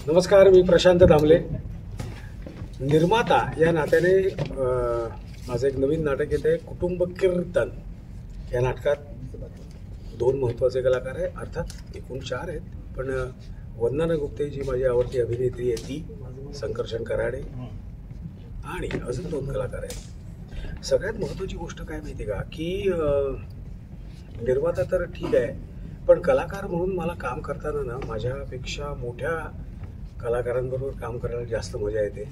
नमस्कार, मी प्रशांत दामले, निर्माता या नात्याने माझं एक नवीन नाटक येतं आहे, कुटुंब कीर्तन. या नाटकात दोन महत्त्वाचे कलाकार आहे, अर्थात एकूण 4 आहेत, पण वंदना गुप्ते जी माझी आवडती अभिनेत्री आहे ती, संकर्षण कराडे आणि अजून 2 कलाकार आहेत. सगळ्यात महत्त्वाची गोष्ट काय माहिती का, की निर्माता तर ठीक आहे, पण कलाकार म्हणून मला काम करताना ना माझ्यापेक्षा मोठ्या कलाकारांबरोबर काम करायला जास्त मजा येते.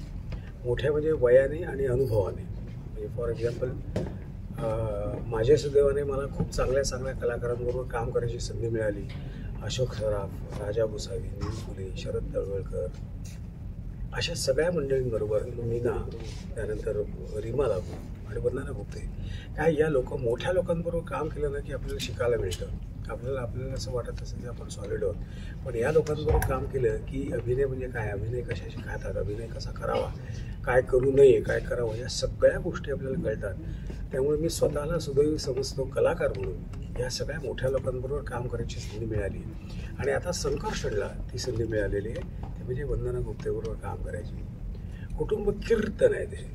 मोठ्या म्हणजे वयाने आणि अनुभवाने. म्हणजे फॉर एक्झाम्पल माझ्या सुदैवाने मला खूप चांगल्या कलाकारांबरोबर काम करायची संधी मिळाली. अशोक सराफ, राजा गोसावी, नील फुले, शरद तळवलकर अशा सगळ्या मंडळींबरोबर, मीना, त्यानंतर रीमा लागू आणि वंदना गुप्ते, काय या मोठ्या लोकांबरोबर काम केलं ना की आपल्याला शिकायला मिळतं. आपल्याला असं वाटत असेल की आपण सॉलिड आहोत, पण या लोकांबरोबर काम केलं की अभिनय म्हणजे काय, अभिनय कशा शिकतात, अभिनय कसा करावा, काय करू नये, काय करावं, या सगळ्या गोष्टी आपल्याला कळतात. त्यामुळे मी स्वतःला सुदैवी समजतो कलाकार म्हणून या सगळ्या मोठ्या लोकांबरोबर काम करायची संधी मिळाली. आणि आता संकर्षणला ती संधी मिळालेली आहे, ते म्हणजे वंदना गुप्तेबरोबर काम करायची. कुटुंब कीर्तन आहे ते.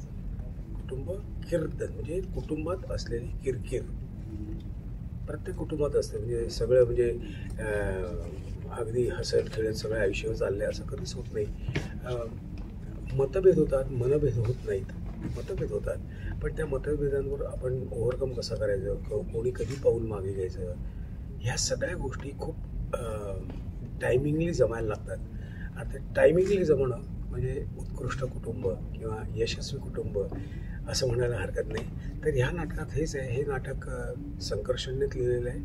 कुटुंब कीर्तन म्हणजे कुटुंबात असलेली किरकिर प्रत्येक कुटुंबात असते. म्हणजे सगळं म्हणजे अगदी हसत खेळत सगळं आयुष्य चाललं आहे असं कधीच होत नाही. मतभेद होतात, मनभेद होत नाहीत, मतभेद होतात, पण त्या मतभेदांवर आपण ओव्हरकम कसा करायचं, कोणी कधी पाऊल मागे घ्यायचं, ह्या सगळ्या गोष्टी खूप टायमिंगली जमायला लागतात. आता टायमिंगली जमणं म्हणजे उत्कृष्ट कुटुंब किंवा यशस्वी कुटुंब असं म्हणायला हरकत नाही. तर ह्या नाटकात हेच आहे. हे नाटक संकर्षणनेच लिहिलेलं आहे.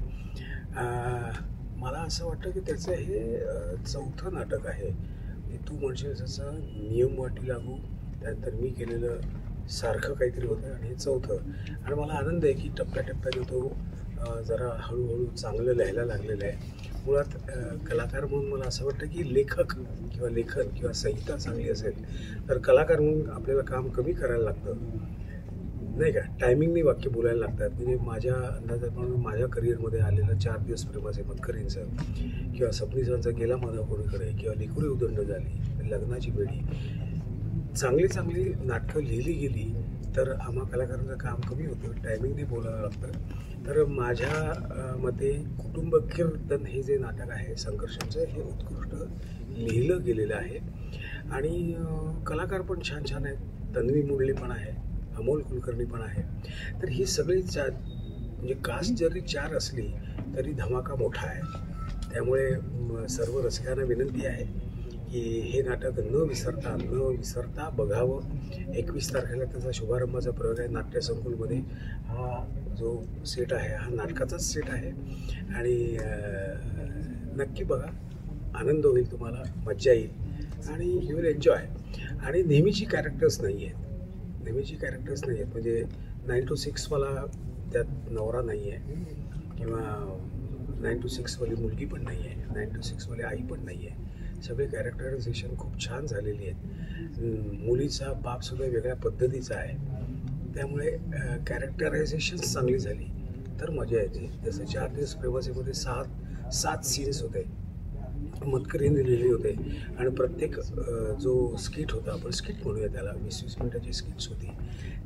मला असं वाटतं की त्याचं हे 4थं नाटक आहे. तू म्हणशील जसं नियम वाटी लागू, त्यानंतर मी केलेलं सारखं काहीतरी होतं आणि हे 4थं. आणि मला आनंद आहे की टप्प्याटप्प्याने तो जरा हळूहळू चांगलं लिहायला लागलेलं आहे. मुळात कलाकार म्हणून मला असं वाटतं की लेखक किंवा लेखन किंवा संहिता चांगली असेल तर कलाकार म्हणून आपल्याला काम कमी करायला लागतं, नाही का. टायमिंगनी वाक्य बोलायला लागतात. म्हणजे माझ्या अंदाजाप्रमाणे माझ्या करिअरमध्ये आलेलं 4 दिवस प्रेमाचे मतकरींचं किंवा सबनीसांचा गेला माझा कोणीकडे किंवा लेकुरी उदंड झाली, लग्नाची बेडी, चांगली नाटकं लिहिली गेली तर आम्हा कलाकारांचं काम कमी होतं, टायमिंगने बोलावं लागतं. तर माझ्या मते कुटुंब कीर्तन हे जे नाटक आहे संकर्षणचं, हे उत्कृष्ट लिहिलं गेलेलं आहे. आणि कलाकार पण छान आहेत. तन्वी मुरली पण आहे, अमोल कुलकर्णी पण आहे. तर ही सगळी म्हणजे कास्ट जरी 4 असली तरी धमाका मोठा आहे. त्यामुळे सर्व रसिकांना विनंती आहे की हे नाटक न विसरता बघावं. 21 तारखेला त्याचा शुभारंभाचा प्रयोग आहे नाट्यसंकुलमध्ये. हा जो सेट आहे हा नाटकाचाच सेट आहे आणि नक्की बघा, आनंद होईल तुम्हाला, मज्जा येईल आणि यू विल एन्जॉय. आणि नेहमीची कॅरेक्टर्स नाही आहेत, म्हणजे 9 to 6 वाला त्यात नवरा नाही आहे किंवा 9 to 6 वाली मुलगी पण नाही आहे, 9 to 6 वाली आई पण नाही आहे. सगळे कॅरेक्टरायझेशन खूप छान झालेली आहेत. मुलीचा बापसुद्धा वेगळ्या पद्धतीचा आहे. त्यामुळे कॅरेक्टरायझेशन चांगली झाली तर मजा येते. जसं 4 दिवस प्रेमाचे 7 सीन्स होते, मतकरीने लिहिले होते आणि प्रत्येक जो स्किट होता, आपण स्किट म्हणूया त्याला, 20-20 मिनिटाची स्किट्स होती.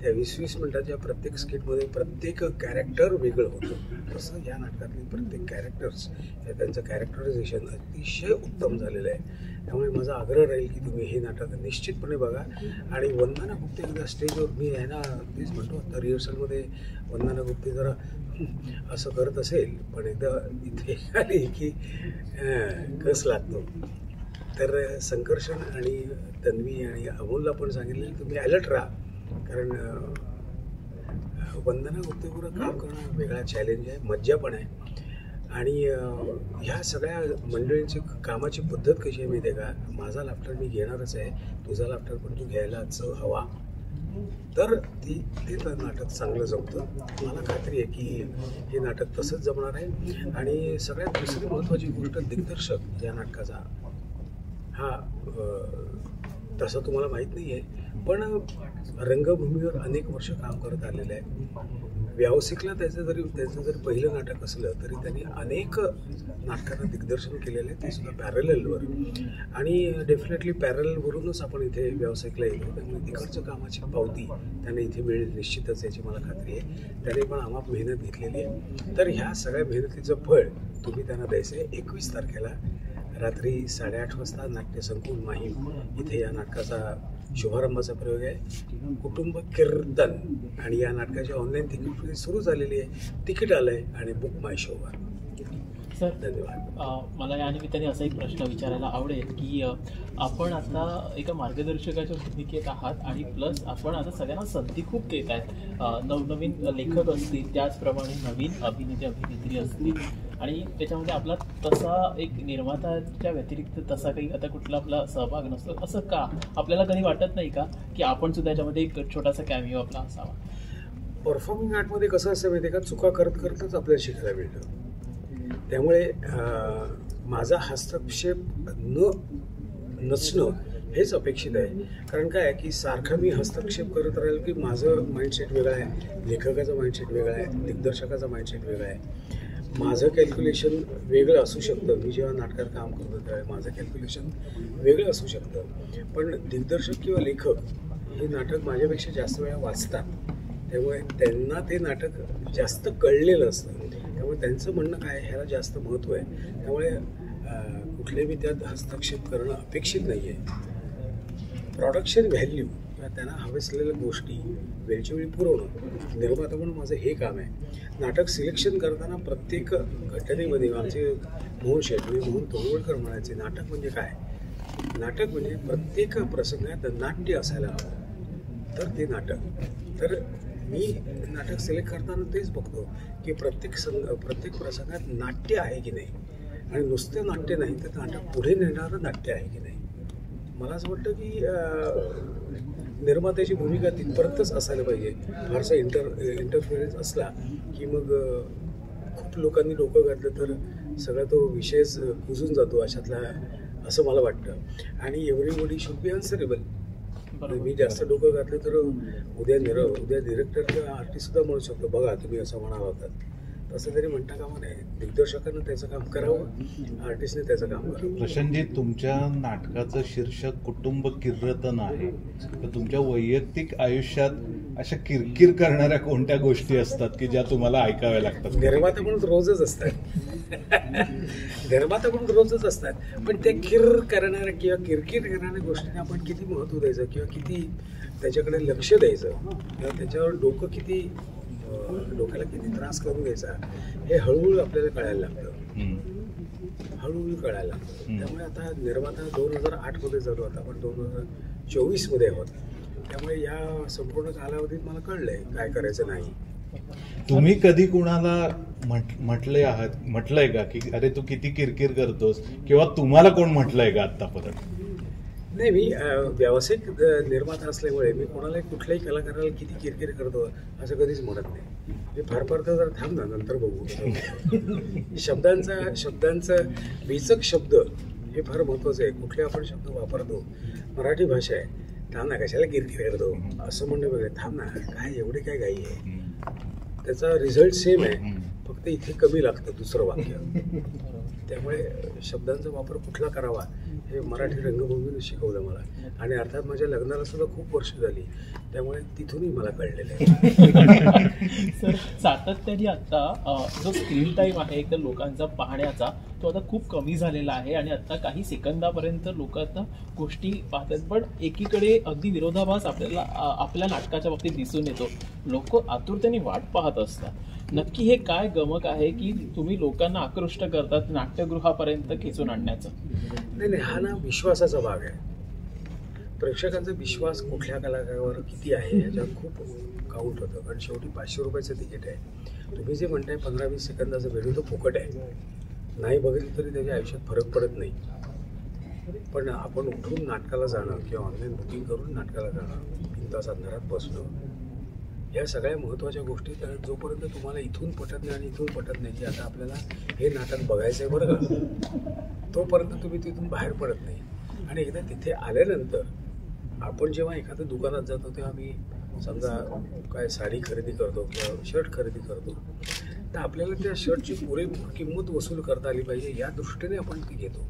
त्या 20-20 मिनिटाच्या प्रत्येक स्किटमध्ये प्रत्येक कॅरेक्टर वेगळं होतं. तसं या नाटकातले प्रत्येक कॅरेक्टर्स त्यांचं कॅरेक्टरायझेशन अतिशय उत्तम झालेलं आहे. त्यामुळे माझा आग्रह राहील की तुम्ही हे नाटक निश्चितपणे बघा. आणि वंदना गुप्ते एकदा स्टेजवर, मी आहे ना तेच म्हणतो, आता रिहर्सलमध्ये वंदना गुप्ते जरा असं करत असेल, पण एकदा इथे आली की कस लागतो. तर संकर्षण आणि तन्वी आणि अमोलला पण सांगितलेलं तुम्ही अलर्ट राहा, कारण वंदना गुप्तेबरोबर काम करणं वेगळा चॅलेंज आहे, मज्जा पण आहे. आणि ह्या सगळ्या मंडळींची कामाची पद्धत कशी आहे माहिती आहे का, माझा लाफ्टर मी घेणारच आहे, तुझा लाफ्टर पण तू घ्यायलाच हवा, तर ते नाटक चांगलं जमतं. मला खात्री आहे की हे नाटक तसंच जमणार आहे. आणि सगळ्यात दुसरी महत्त्वाची गोष्ट, दिग्दर्शक या नाटकाचा हा तसं तुम्हाला माहीत नाही आहे, पण रंगभूमीवर अनेक वर्ष काम करत आलेलं आहे. व्यावसायिकला त्याचं जरी पहिलं नाटक असलं तरी त्यांनी अनेक नाटकांना दिग्दर्शन केलेलं आहे, ते सुद्धा पॅरललवर. आणि डेफिनेटली पॅरललवरूनच आपण इथे व्यावसायिकला येतो, त्यामुळे तिकडचं कामाची पावती त्यांना इथे मिळेल निश्चितच, याची मला खात्री आहे. त्याने पण आम्हाला मेहनत घेतलेली आहे. तर ह्या सगळ्या मेहनतीचं फळ तुम्ही त्यांना द्यायचं आहे. 21 तारखेला रात्री 8:30 वाजता नाट्य संकुल माहीम इथे या नाटकाचा शुभारंभाचा प्रयोग आहे, कुटुंब कीर्तन. आणि या नाटकाची ऑनलाईन तिकीट सुरू झालेली आहे, तिकीट आलं आहे आणि बुक माय शोवर. सर धन्यवाद. मला या निमित्ताने असा एक प्रश्न विचारायला आवडेल की आपण आता एका मार्गदर्शकाच्या भूमिकेत आहात आणि प्लस आपण आता सगळ्यांना संधी खूप देत आहेत. नवनवीन लेखक असतील, त्याचप्रमाणे नवीन अभिनेते अभिनेत्री असतील, आणि त्याच्यामध्ये आपला तसा एक निर्मात्याच्या व्यतिरिक्त तसा काही आता कुठला आपला सहभाग नसतो. असं का आपल्याला कधी वाटत नाही का की आपण सुद्धा याच्यामध्ये एक छोटासा कॅमिओ आपला असावा? परफॉर्मिंग आर्टमध्ये कसं असं माहिती आहे का, चुका करत करतच आपल्याला शिकायला मिळतं. त्यामुळे माझा हस्तक्षेप नसणं हेच अपेक्षित आहे. कारण काय आहे की सारखं मी हस्तक्षेप करत राहील की माझं माइंडसेट वेगळं आहे, लेखकाचं माइंडसेट वेगळं आहे, दिग्दर्शकाचं माइंडसेट वेगळं आहे, माझं कॅल्क्युलेशन वेगळं असू शकतं. मी जेव्हा नाटकात काम करतो त्यावेळेस माझं कॅल्क्युलेशन वेगळं असू शकतं. पण दिग्दर्शक किंवा लेखक हे नाटक माझ्यापेक्षा जास्त वेळा वाचतात, त्यामुळे त्यांना ते नाटक जास्त कळलेलं असतं. त्यामुळे त्यांचं म्हणणं काय, ह्याला जास्त महत्त्व आहे. त्यामुळे कुठलेही त्यात हस्तक्षेप करणं अपेक्षित नाही आहे. प्रॉडक्शन व्हॅल्यू किंवा त्यांना हवे असलेल्या गोष्टी वेळच्या वेळी पुरवणं निर्माता म्हणून माझं हे काम आहे. नाटक सिलेक्शन करताना प्रत्येक घटनेमध्ये आमचे मोहन शेट्टी, मोहन तोडवळकर म्हणायचे, नाटक म्हणजे काय, नाटक म्हणजे प्रत्येक प्रसंगात नाट्य असायला हवं, तर ते नाटक. तर मी नाटक सिलेक्ट करताना तेच बघतो की प्रत्येक प्रसंगात नाट्य आहे की नाही, आणि नुसतं नाट्य नाही तर नाटक पुढे नेणारं नाट्य आहे की नाही. मला असं वाटतं की निर्मात्याची भूमिका तिथपर्यंतच असायला पाहिजे. फारसा इंटरफिअरन्स असला की मग खूप लोकांनी डोकं घातलं तर सगळा तो विषयच कुजून जातो अशातला, असं मला वाटतं. आणि एव्हरीबडी शुड बी अन्सरेबल. मी जास्त डोकं घातलं तर उद्या डिरेक्टर किंवा आर्टिस्टसुद्धा म्हणू शकतो, बघा तुम्ही असं म्हणाला होता. तसं तरी म्हणता कामा नये. दिग्दर्शकानं त्याचं काम करावं, आर्टिस्टने त्याचं काम करावं. प्रशांतजी, तुमच्या नाटकाचं शीर्षक कुटुंब कीर्तन आहे, तर तुमच्या वैयक्तिक आयुष्यात अशा किरकिर करणाऱ्या कोणत्या गोष्टी असतात की ज्या तुम्हाला ऐकाव्या लागतात? निर्माता म्हणून रोजच असतात निर्माता म्हणून रोजच असतात, पण त्या किर करणाऱ्या किंवा किरकिर करणाऱ्या गोष्टींना आपण किती महत्त्व द्यायचं किंवा किती त्याच्याकडे लक्ष द्यायचं किंवा त्याच्यावर डोक्याला किती त्रास करून घ्यायचा, हे हळूहळू आपल्याला कळायला लागतं. त्यामुळे आता निर्माता 2008 झालो, आता आपण 2024 आहोत. त्यामुळे या संपूर्ण कालावधीत मला कळलंय काय करायचं नाही. तुम्ही कधी कुणाला म्हटलंय का की अरे तू किती किरकिर करतोस, किंवा तुम्हाला कोण म्हटलंय का आतापर्यंत? नाही, मी व्यावसायिक निर्माता असल्यामुळे मी कोणालाही कुठल्याही कलाकाराला किती किरकिर करतो असं कधीच म्हणत नाही. मी फार तर जर थांब ना, नंतर बघू. शब्दांचा बीजक शब्द हे फार महत्त्वाचं आहे. कुठले आपण शब्द वापरतो, मराठी भाषा आहे, थांब ना कशाला किरकिर करतो असं म्हणणं वेगळं. थांब ना, काय एवढी काय घाई आहे, त्याचा रिझल्ट सेम आहे, फक्त इथे कमी लागतं दुसरं वाक्य. त्यामुळे शब्दांचा वापर कुठला करावा हे मराठी रंगभूमीने शिकवलं मला. आणि अर्थात माझ्या लग्नाला सुद्धा खूप वर्ष झाली, त्यामुळे तिथूनही मला कळलेलं आहे. सर, सातत्याने आता जो स्क्रीन टाईम आहे एकदम लोकांचा पाहण्याचा, तो आता खूप कमी झालेला आहे आणि आता काही सेकंदापर्यंत लोक आता गोष्टी पाहतात. पण एकीकडे अगदी विरोधाभास आपल्याला आपल्या नाटकाच्या बाबतीत दिसून येतो. लोक आतुरतेने वाट पाहत असतात. नक्की हे काय गमक आहे की तुम्ही लोकांना आकृष्ट करतात नाट्यगृहापर्यंत खेचून आणण्याचं? नाही, हा ना विश्वासाचा भाग आहे. प्रेक्षकांचा विश्वास कुठल्या कलाकारावर किती आहे याच्यावर खूप काउंट होतं. कारण शेवटी 500 रुपयाचं तिकीट आहे. तुम्ही जे म्हणताय 15-20 सेकंदाचं व्हिडिओ तो फुकट आहे, नाही बघितलं तरी त्याच्या आयुष्यात फरक पडत नाही. पण आपण उठून नाटकाला जाणं किंवा ऑनलाईन बुकिंग करून नाटकाला जाणं, 3 तासात घरात बसणं, ह्या सगळ्या महत्त्वाच्या गोष्टी. तर जोपर्यंत तुम्हाला इथून पटत नाही आणि इथून पटत नाही की आता आपल्याला हे नाटक बघायचं आहे बरं का, तोपर्यंत तुम्ही तिथून बाहेर पडत नाही. आणि एकदा तिथे आल्यानंतर आपण जेव्हा एखाद्या दुकानात जातो तेव्हा मी समजा काय साडी खरेदी करतो किंवा शर्ट खरेदी करतो, तर आपल्याला त्या शर्टची पुरेपूर किंमत वसूल करता आली पाहिजे या दृष्टीने आपण ती घेतो.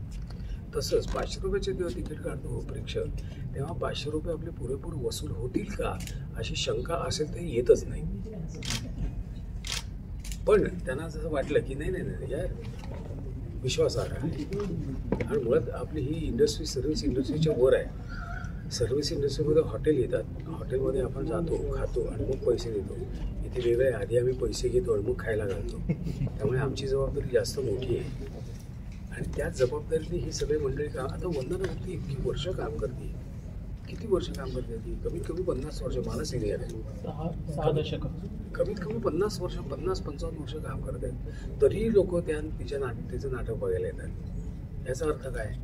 तसंच 500 रुपयाचे जेव्हा तिकीट काढतो प्रेक्षक, तेव्हा 500 रुपये आपले पुरेपूर वसूल होतील का अशी शंका असेल तर येतच नाही. पण त्यांना जसं वाटलं की नाही यार विश्वासार्ह आहे, आणि मुळात आपली ही इंडस्ट्री सर्व्हिस इंडस्ट्रीच्या वर आहे. सर्व्हिस इंडस्ट्रीमध्ये हॉटेल येतात, हॉटेलमध्ये आपण जातो, खातो आणि मग पैसे देतो. इथे वेगळं आहे, आधी आम्ही पैसे घेतो आणि मग खायला घालतो. त्यामुळे आमची जबाबदारी जास्त मोठी आहे, आणि त्याच जबाबदारीने ही सगळी मंडळी काम. आता वंदना होती इतकी वर्ष काम करते, किती वर्ष काम करते ती? कमीत कमी 50 वर्ष. मला सिनियर आहे, 6 दशक, कमीत कमी 50 वर्ष, 50-55 वर्ष काम करत आहेत. तरीही लोक तिचं नाटक बघायला येतात. याचा अर्थ काय?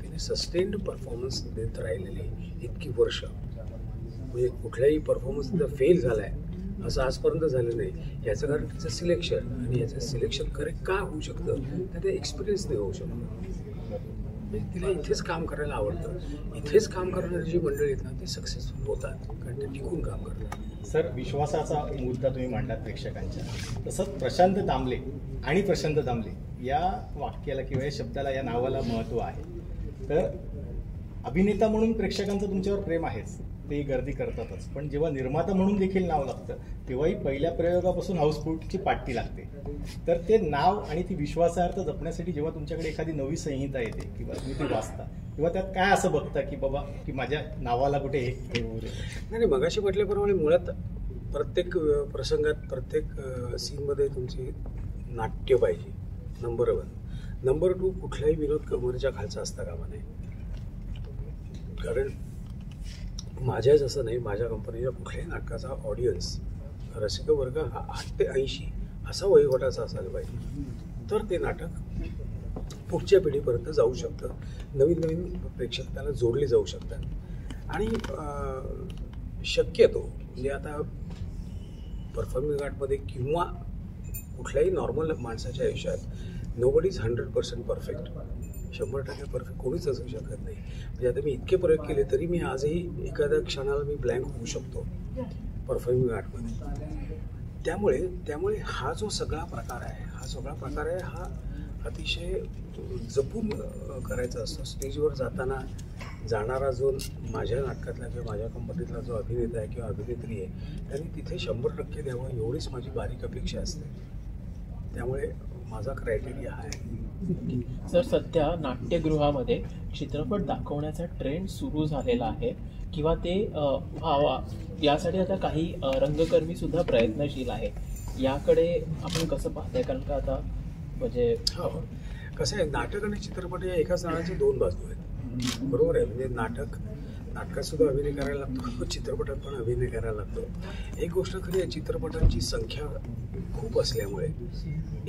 तिने सस्टेन्ड परफॉर्मन्स देत राहिलेली इतकी वर्ष. म्हणजे कुठलाही परफॉर्मन्स तिचा फेल झाला आहे असं आजपर्यंत झालं नाही. याचं कारण तिचं सिलेक्शन, आणि याचं सिलेक्शन करेक्ट का होऊ शकतं तर ते एक्सपिरियन्सने होऊ शकतं. म्हणजे तिला इथेच काम करायला आवडतं. इथेच काम करणारी जी मंडळी आहेत ना ती सक्सेसफुल होतात, कारण ते टिकून काम करतात. सर, विश्वासाचा मुद्दा तुम्ही मांडलात प्रेक्षकांच्या, तसंच प्रशांत दामले आणि प्रशांत दामले या वाक्याला किंवा या शब्दाला, या नावाला महत्त्व आहे. तर अभिनेता म्हणून प्रेक्षकांचं तुमच्यावर प्रेम आहेच, ते गर्दी करतातच, पण जेव्हा निर्माता म्हणून देखील नाव लागतं तेव्हाही पहिल्या प्रयोगापासून हाऊसफुलची पाठी लागते. तर ते नाव आणि ती विश्वासार्हता जपण्यासाठी जेव्हा तुमच्याकडे एखादी नवी संहिता येते किंवा तुम्ही ती वाचता, तेव्हा त्यात काय असं बघता की बाबा की माझ्या नावाला कुठे हे होऊ दे? नाही, मगाशी म्हटल्याप्रमाणे मुळात प्रत्येक प्रसंगात, प्रत्येक सीनमध्ये तुमची नाट्य पाहिजे. नंबर 1. नंबर 2, कुठलाही विनोद कमरेच्या खालचा असता कामा नये. कारण माझ्याच असं नाही, माझ्या कंपनीच्या कुठल्याही नाटकाचा ऑडियन्स, रसिक वर्ग हा 8 ते 80 असा वयोगटाचा असायला पाहिजे, तर ते नाटक पुढच्या पिढीपर्यंत जाऊ शकतं. नवीन नवीन प्रेक्षक त्याला जोडले जाऊ शकतात. आणि शक्यतो म्हणजे आता परफॉर्मिंग आर्टमध्ये किंवा कुठल्याही नॉर्मल माणसाच्या आयुष्यात नोबडी इज 100% परफेक्ट. 100% परफेक्ट कोणीच असू शकत नाही. म्हणजे आता मी इतके प्रयोग केले तरी मी आजही एखाद्या क्षणाला मी ब्लँक होऊ शकतो परफॉर्मिंग आर्टमध्ये. त्यामुळे हा जो सगळा प्रकार आहे हा अतिशय जपून करायचा असतो. स्टेजवर जाणारा जो माझ्या नाटकातला किंवा माझ्या कंपनीतला जो अभिनेता आहे किंवा अभिनेत्री आहे, त्यांनी तिथे 100% द्यावं एवढीच माझी बारीक अपेक्षा असते. त्यामुळे माझा क्रायटेरिया हा आहे. सर, सध्या नाट्यगृहामध्ये चित्रपट दाखवण्याचा ट्रेंड सुरू झालेला आहे किंवा ते व्हावा यासाठी आता काही रंगकर्मी सुद्धा प्रयत्नशील आहे. याकडे आपण कसं पाहताय? कारण का आता म्हणजे कसं आहे, नाटक आणि चित्रपट या एकाच नाण्याच्या 2 बाजू आहेत. बरोबर आहे. म्हणजे नाटकात सुद्धा अभिनय करायला लागतो, चित्रपटात पण अभिनय करायला लागतो. एक गोष्ट खरी आहे, चित्रपटांची संख्या खूप असल्यामुळे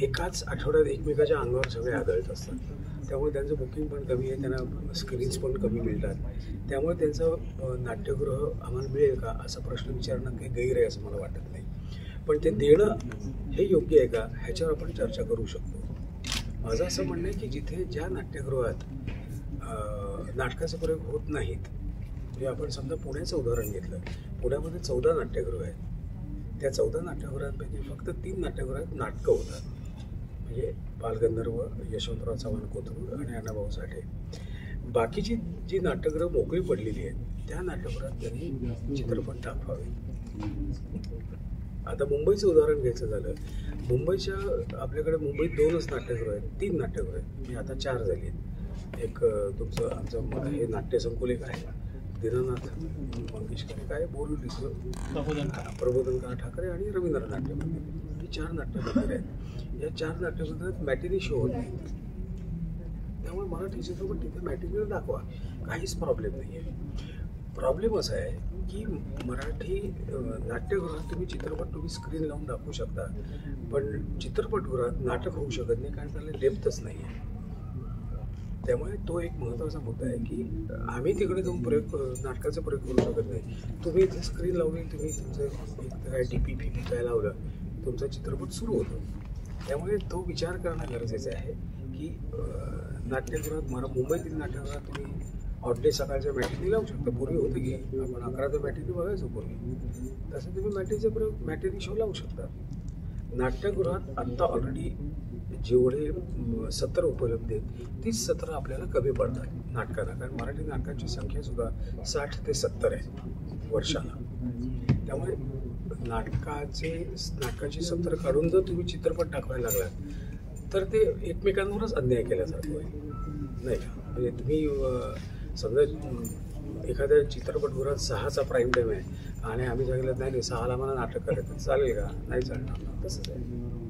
एकाच आठवड्यात एकमेकाच्या अंगावर सगळे आदळत असतात. त्यामुळे त्यांचं बुकिंग पण कमी आहे, त्यांना स्क्रीन्स पण कमी मिळतात. त्यामुळे त्यांचं नाट्यगृह आम्हाला मिळेल का असा प्रश्न विचारणं काही गैर आहे असं मला वाटत नाही. पण ते देणं हे योग्य आहे का ह्याच्यावर आपण चर्चा करू शकतो. माझं असं म्हणणं आहे की जिथे ज्या नाट्यगृहात नाटकाचे प्रयोग होत नाहीत, म्हणजे आपण समजा पुण्याचं उदाहरण घेतलं, पुण्यामध्ये 14 नाट्यगृह आहेत. त्या 14 नाट्यगृहांपैकी फक्त 3 नाट्यगृहात नाटकं होतात. म्हणजे बालगंधर्व, यशवंतराव चव्हाण कोथरूड आणि अण्णाभाऊ साठे. बाकीची जी नाट्यगृह मोकळी पडलेली आहेत त्या नाट्यगृहात त्यांनी चित्रपट दाखवावे. आता मुंबईचं उदाहरण घ्यायचं झालं, आपल्याकडे मुंबईत 2च नाट्यगृह आहेत, 3 नाट्यगृह आहेत, म्हणजे आता 4 झाली आहेत. एक तुमचं आमचं हे नाट्यसंकुल एक आहे, दीनानाथ मंगेशकर एक आहे, बोरिवली प्रबोधनकार ठाकरे आणि रवींद्र नाट्य मंदिर. ही 4 नाट्यमंदिर आहेत. या 4 नाट्यमंदिरात मॅटिनी शो होत नाहीत. त्यामुळे मराठी चित्रपट तिथे मॅटिनीला दाखवा, काहीच प्रॉब्लेम नाही आहे. प्रॉब्लेम असा आहे की मराठी नाट्यगृहात तुम्ही स्क्रीन लावून दाखवू शकता, पण चित्रपटगृहात नाटक होऊ शकत नाही, कारण त्याला डेप्थच नाही आहे. त्यामुळे तो एक महत्त्वाचा मुद्दा आहे की आम्ही तिकडे जाऊन नाटकाचा प्रयोग करू शकत नाही. तुम्ही इथे स्क्रीन लावली, तुम्ही तुमचं काय DP काय लावलं, तुमचा चित्रपट सुरू होतो. त्यामुळे तो विचार करणं गरजेचं आहे की नाट्यगृहात मुंबईतील नाट्यगृहात तुम्ही हॉटडे सकाळच्या मॅटिनी लावू शकता. पूर्वी होतं की आपण 11 मॅटिनी बघायचो पूर्वी, तसं तुम्ही मॅटिनी शो लावू शकता. नाट्यगृहात आत्ता ऑलरेडी जेवढे सत्र उपलब्ध आहेत तीच सत्र आपल्याला कमी पडतात नाटकाला, कारण मराठी नाटकांची संख्या सुद्धा 60 ते 70 आहे वर्षाला. त्यामुळे नाटकाची सत्र काढून जर तुम्ही चित्रपट दाखवायला लागलात तर ते एकमेकांवरच अन्याय केल्यासारखं होईल, नाही का? म्हणजे तुम्ही समजा एखाद्या चित्रपटगृहात 6चा प्राईम टाईम आहे आणि आम्ही सांगितलं नाही 6ला मला नाटक करायचं, चालेल का? नाही चालणार. तसंच आहे.